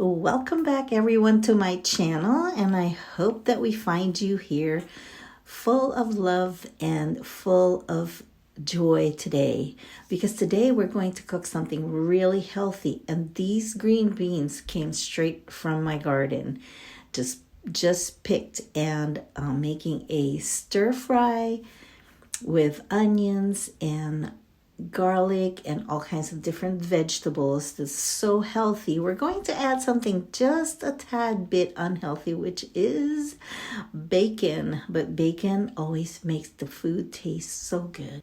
Welcome back everyone to my channel, and I hope that we find you here full of love and full of joy today, because today we're going to cook something really healthy, and these green beans came straight from my garden, just picked, and making a stir fry with onions and garlic and all kinds of different vegetables. That's so healthy. We're going to add something just a tad bit unhealthy, which is bacon, but bacon always makes the food taste so good.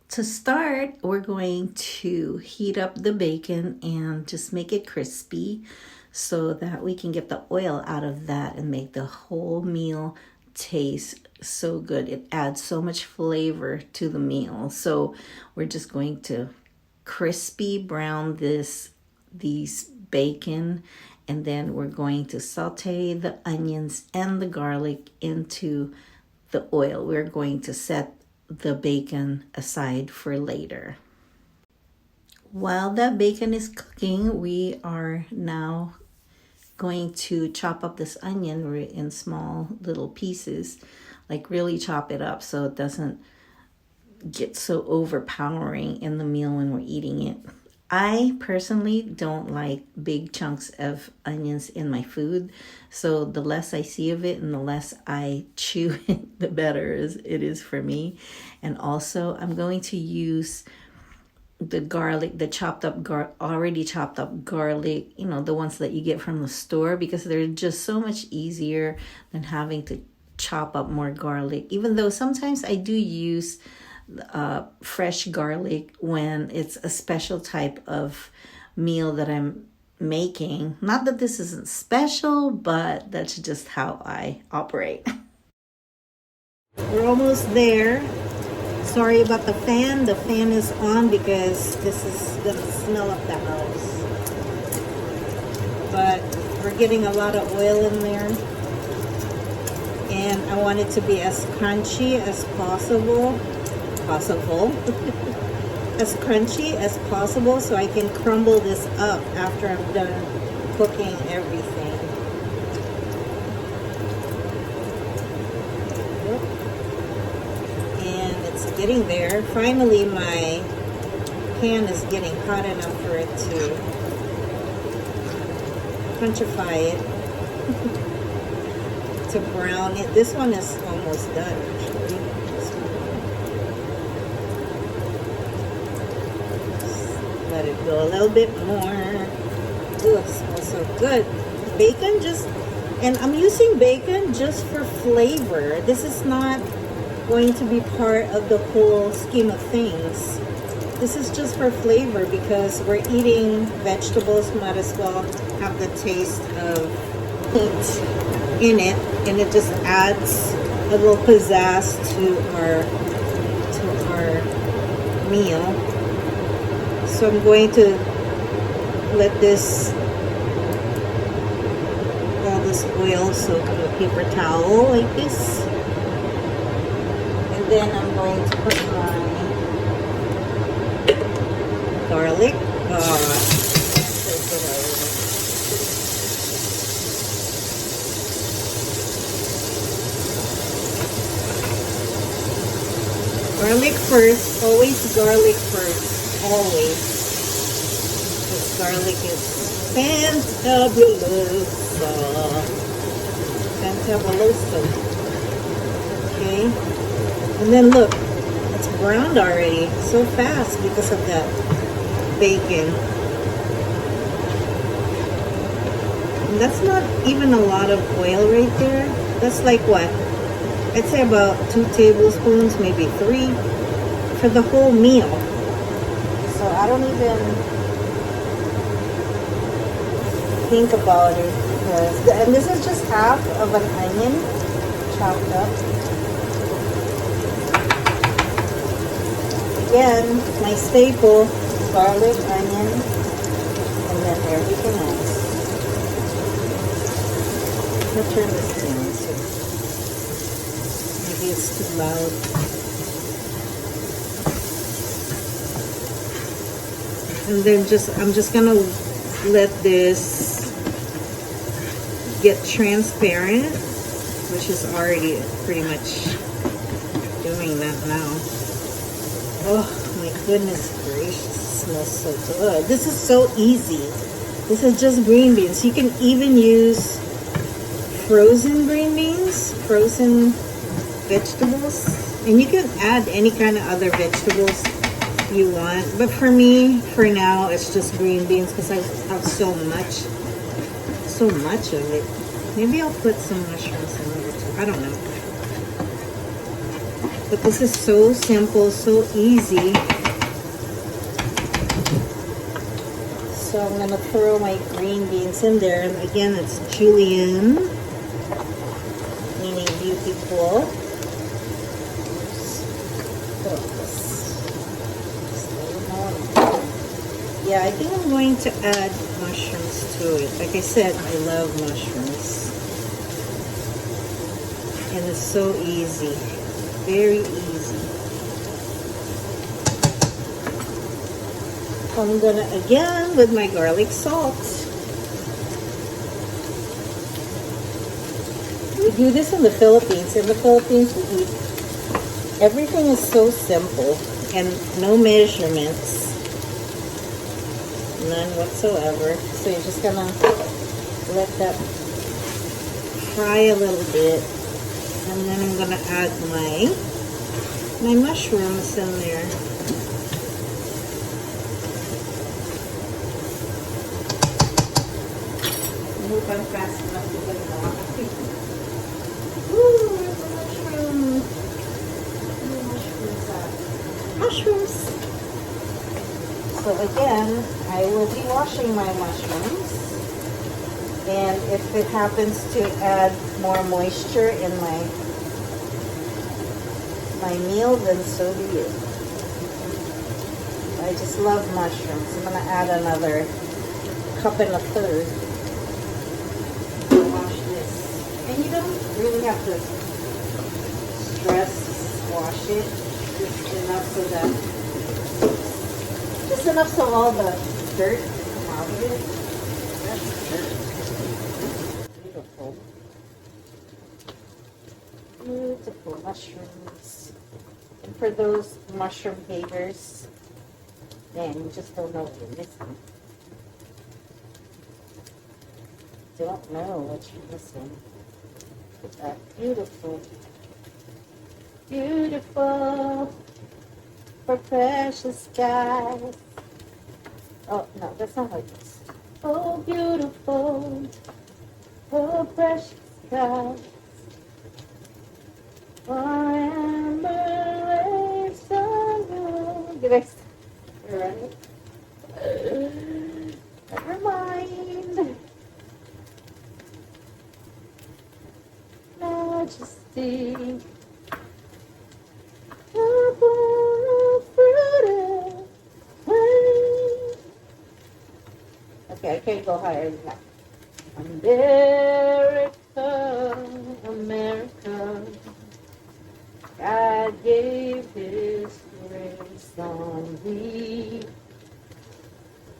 To start, we're going to heat up the bacon and just make it crispy so that we can get the oil out of that and make the whole meal taste so good. It adds so much flavor to the meal. So we're just going to crispy brown these bacon, and then we're going to saute the onions and the garlic into the oil. We're going to set the bacon aside for later. While that bacon is cooking, we are now going to chop up this onion in small little pieces, like really chop it up so it doesn't get so overpowering in the meal when we're eating it. I personally don't like big chunks of onions in my food, so the less I see of it and the less I chew it, the better it is for me. And also I'm going to use the garlic, the already chopped up garlic, the ones that you get from the store, because they're just so much easier than having to chop up more garlic. Even though sometimes I do use fresh garlic when it's a special type of meal that I'm making. Not that this isn't special, but that's just how I operate. We're almost there. Sorry about the fan. The fan is on because this is gonna smell up the house. But we're getting a lot of oil in there, and I want it to be as crunchy as possible. As crunchy as possible, so I can crumble this up after I'm done cooking everything. And it's getting there. Finally, my pan is getting hot enough for it to crunchify it, to brown it. This one is almost done, actually. Let it go a little bit more. Ooh, it smells so good. Bacon and I'm using bacon just for flavor. This is not going to be part of the whole scheme of things. This is just for flavor, because we're eating vegetables, might as well have the taste of meat in it, and it just adds a little pizzazz to our meal. So I'm going to let all this oil soak in a paper towel like this. And then I'm going to put my garlic. Garlic first, always garlic first. Always. This garlic is fantabuloso. Okay. And then look, it's browned already so fast because of that bacon. And that's not even a lot of oil right there. That's like what? I'd say about 2 tablespoons, maybe 3 for the whole meal. So I don't even think about it, and this is just half of an onion chopped up. Again, my staple, garlic, onion, and then everything else. I'll turn this down so maybe it's too loud. And then I'm just gonna let this get transparent, which is already pretty much doing that now. Oh my goodness gracious, it smells so good. This is so easy. This is just green beans. You can even use frozen green beans, frozen vegetables, and you can add any kind of other vegetables you want. But for me, for now, it's just green beans because I have so much of it. Maybe I'll put some mushrooms in there too. I don't know. But this is so simple, so easy. So I'm going to throw my green beans in there. And again, it's julienne, meaning beautiful. Yeah, I think I'm going to add mushrooms to it. Like I said, I love mushrooms. And it's so easy. Very easy. I'm gonna, again, with my garlic salt. We do this in the Philippines. In the Philippines, we eat, everything is so simple and no measurements. None whatsoever. So you're just gonna let that fry a little bit. And then I'm gonna add my mushrooms in there. I hope I'm fast enough to get it off. Ooh, there's a mushroom. Where are mushrooms? So again, I will be washing my mushrooms. And if it happens to add more moisture in my meal, then so do you. I just love mushrooms. I'm going to add another cup and a third to wash this. And you don't really have to stress wash it. Just enough so all the dirt come out of it. That's dirt. Beautiful. Beautiful mushrooms. And for those mushroom haters, man, you just don't know what you're missing. Don't know what you're missing. Look at that. Beautiful. Beautiful. For precious skies. Oh, no, that's not like this. Oh, beautiful. Oh, precious skies. Forever lace on you. Did I say it right? Never mind. Majesty. Okay, I can't go higher than that. America, America, God gave His grace on thee.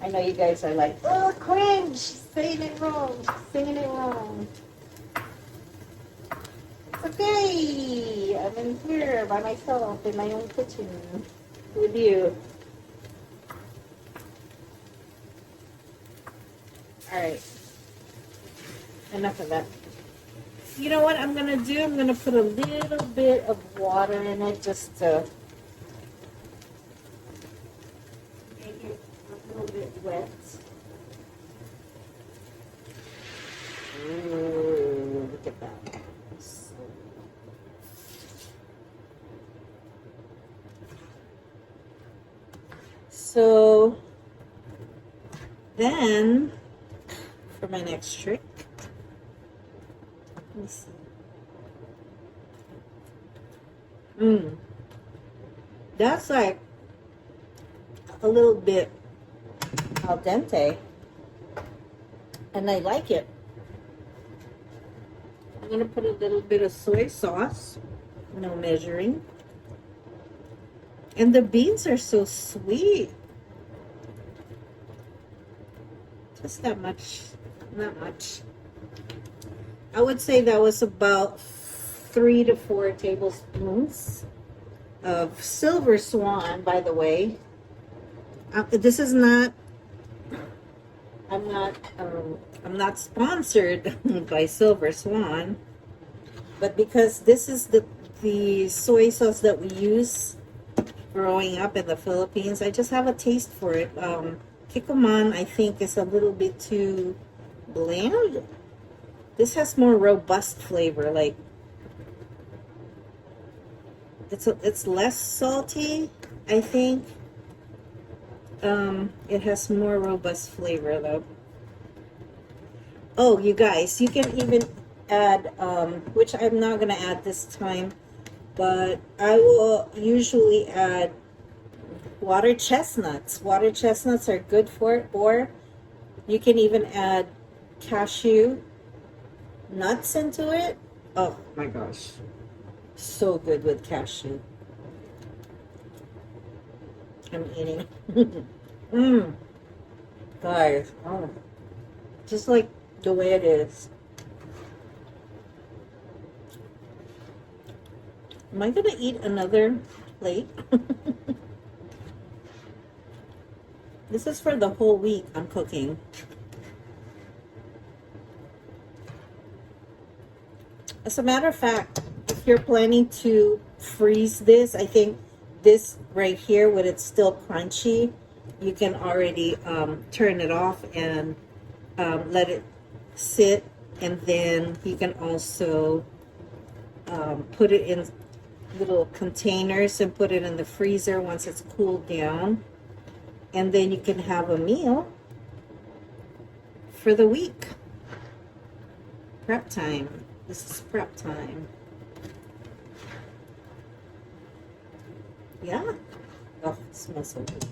I know you guys are like, oh, cringe, she's saying it wrong, she's singing it wrong. It's okay, I'm in here by myself in my own kitchen with you. Alright, enough of that. You know what I'm going to do? I'm going to put a little bit of water in it just to make it a little bit wet. Ooh, look at that. So then, for my next trick, let me see. That's like a little bit al dente, and I like it. I'm gonna put a little bit of soy sauce, no measuring, and the beans are so sweet. Just that much, not much. I would say that was about 3 to 4 tablespoons of silver swan, by the way. This is not, I'm not, I'm not sponsored by Silver Swan, but because this is the soy sauce that we use growing up in the Philippines, I just have a taste for it. Kikkoman, I think, is a little bit too bland. This has more robust flavor. Like it's less salty, I think. It has more robust flavor though. Oh, you guys, you can even add, which I'm not gonna add this time, but I will usually add water chestnuts. Water chestnuts are good for it, or you can even add cashew nuts into it. Oh my gosh, so good with cashew. I'm eating. Guys, oh, just like the way it is. Am I gonna eat another plate? This is for the whole week I'm cooking. As a matter of fact, if you're planning to freeze this, I think this right here, when it's still crunchy, you can already turn it off and let it sit, and then you can also put it in little containers and put it in the freezer once it's cooled down, and then you can have a meal for the week. Prep time. This is prep time. Yeah. Oh, it smells so good.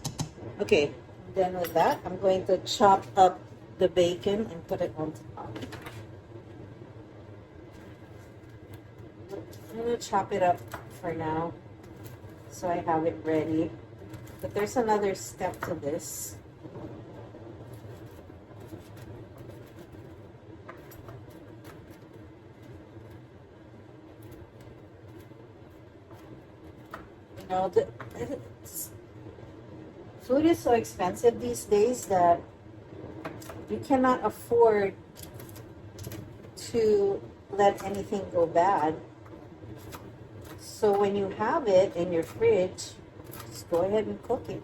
Okay, then with that, I'm going to chop up the bacon and put it on top. I'm going to chop it up for now so I have it ready. But there's another step to this. You know, food is so expensive these days that you cannot afford to let anything go bad. So when you have it in your fridge, just go ahead and cook it.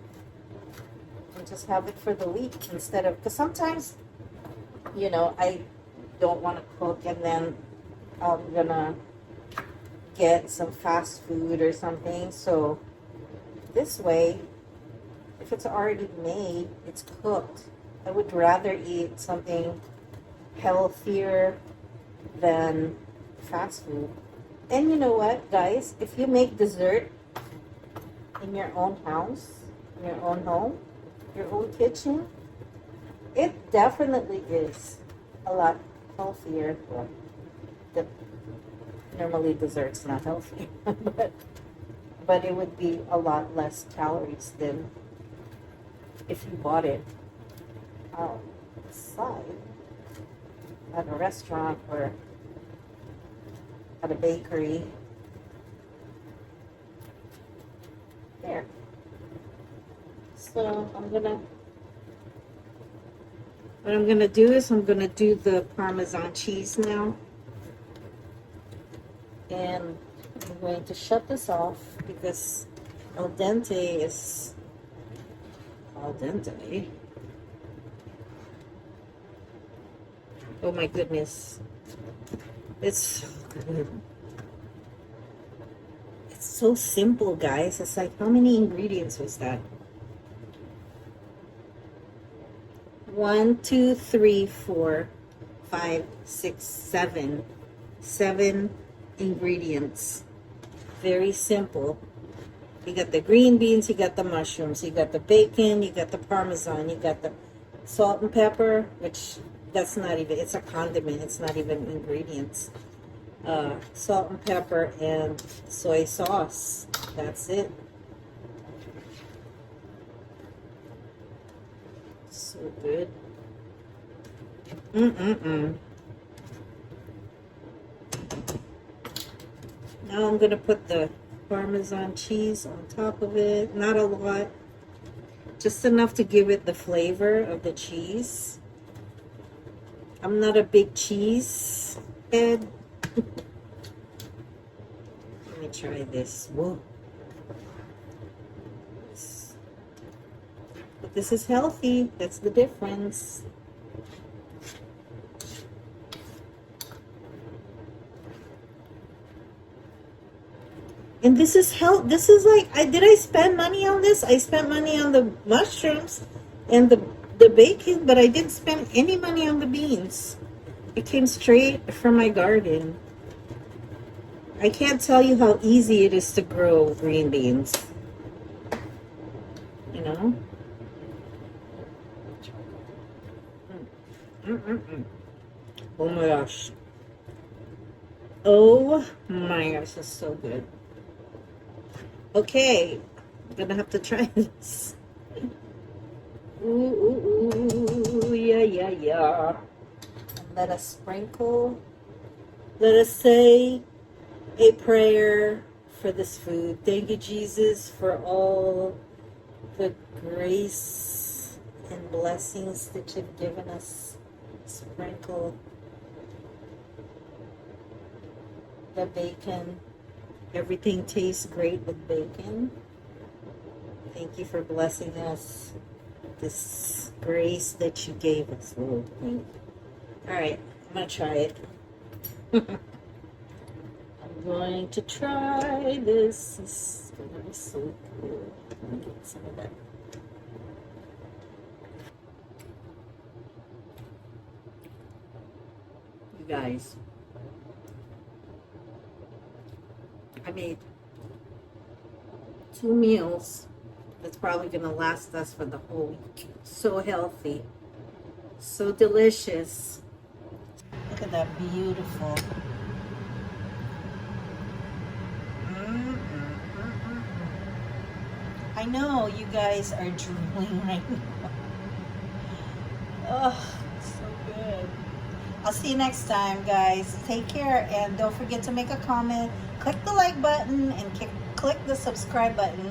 And just have it for the week instead of, because sometimes, you know, I don't want to cook and then I'm gonna get some fast food or something. So this way, if it's already made, it's cooked. I would rather eat something healthier than fast food. And you know what, guys? If you make dessert in your own house, in your own home, your own kitchen, it definitely is a lot healthier. Well, normally dessert's not healthy, but it would be a lot less calories than if you bought it outside at a restaurant or at a bakery. There. So what I'm gonna do is I'm gonna do the Parmesan cheese now. And I'm going to shut this off because al dente is al dente. Oh my goodness. It's so good. It's so simple, guys. It's like, how many ingredients was that? 1, 2, 3, 4, 5, 6, 7. 7 ingredients. Very simple. You got the green beans, you got the mushrooms, you got the bacon, you got the Parmesan, you got the salt and pepper, which that's not even, it's a condiment, it's not even ingredients. Salt and pepper and soy sauce. That's it. So good. Now I'm gonna put the Parmesan cheese on top of it. Not a lot, just enough to give it the flavor of the cheese. I'm not a big cheese head. Let me try this. Whoa. But this is healthy. That's the difference. And this is health. This is like, did I spend money on this? I spent money on the mushrooms and the bacon, but I didn't spend any money on the beans. It came straight from my garden. I can't tell you how easy it is to grow green beans. You know? Oh my gosh. Oh my gosh, that's so good. Okay, I'm gonna have to try this. Ooh, yeah. And let us sprinkle. Let us say a prayer for this food. Thank you, Jesus, for all the grace and blessings that you've given us. Sprinkle the bacon. Everything tastes great with bacon. Thank you for blessing us with this grace that you gave us, Lord. All right, I'm going to try it. I'm going to try this. This is going to be so cool. I'm going to get some of that. You guys, I made 2 meals that's probably going to last us for the whole week. So healthy, so delicious. Look at that, beautiful. I know you guys are drooling right now. Oh, so good. I'll see you next time, guys. Take care, and don't forget to make a comment, click the like button, and click the subscribe button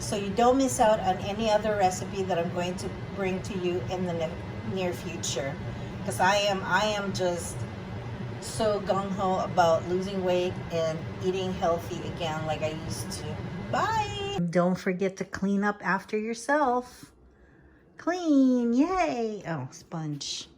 so you don't miss out on any other recipe that I'm going to bring to you in the near future. Because I am just so gung-ho about losing weight and eating healthy again like I used to. Bye! Don't forget to clean up after yourself. Clean, yay! Oh, sponge.